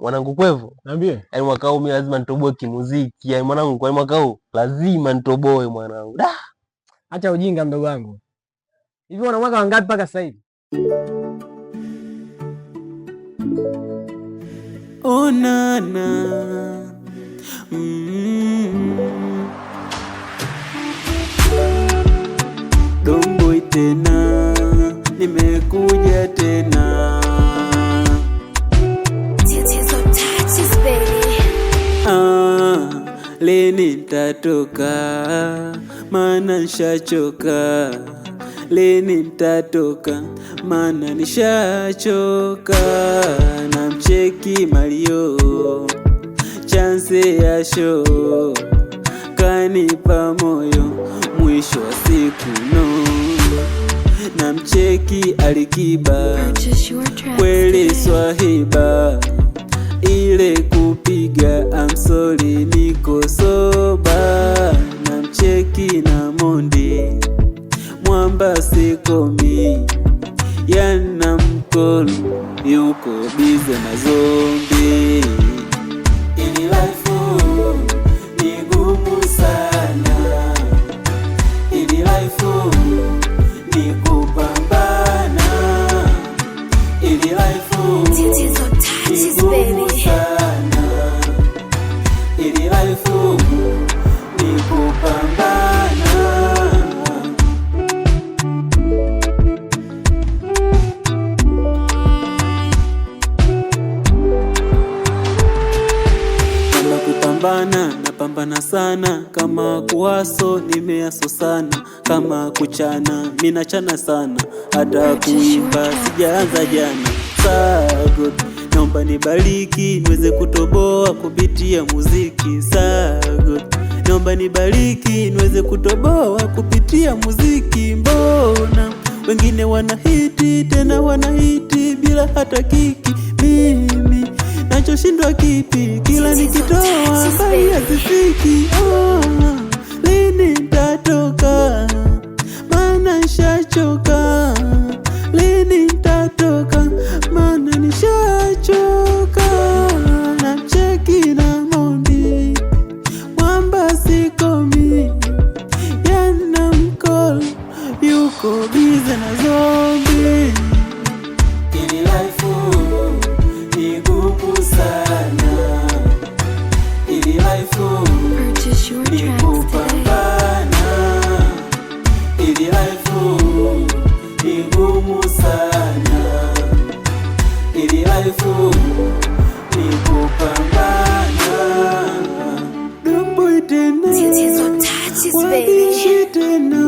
Mwanangu Kwevu, niambie. Yaani mwaka huu mimi lazima nitoboe kimuziki. Yaani mwanangu, kwa mwaka huu lazima nitoboe mwanangu. Da! Acha ujinga mdogo wangu. Hivi una mwaka wangapi mpaka sasa hivi? Oh nana. Domboi tena, nimekuja tena. Lini nitatoka, maana nishachoka. Lini nitatoka, maana nishachoka. Namcheki Mario, chance ya show, kanipa moyo, mwisho wa siku no. Namcheki Alikiba, kweli swahiba, ile kupiga I'm sorry niko soba. Namcheki na Mondi, mwamba sikomi, yana mkono yuko bize na zombi. Ili life ni gumu sana, ili life ni kupambana, ili life ni gumu sana, ili life ni kupambana. Kama kupambana, napambana sana. Kama kuwaso, nimeaso sana. Kama kuchana, mina chana sana. Hata kuimba, sijaanza jana. Sago, naomba nibariki, niweze kutoboa kupitia muziki. Sago, naomba nibariki, niweze kutoboa kupitia muziki. Mbona wengine wanahiti, tena wanahiti bila hata kiki. Mimi nachoshindwa kipi? Kila nikitoa mbali hazifiki. Lini nitatoka, maana nishachoka. Lini nitatoka, maana nishachoka. Namcheki na Mondi, mwamba sikomi, yana mkono yuko bize na zombi. Ili life ni gumu sana, ili life ni kupambana, ili life ni gumu sana, ili life ni kupambana. Domboi tena, wabishi tena.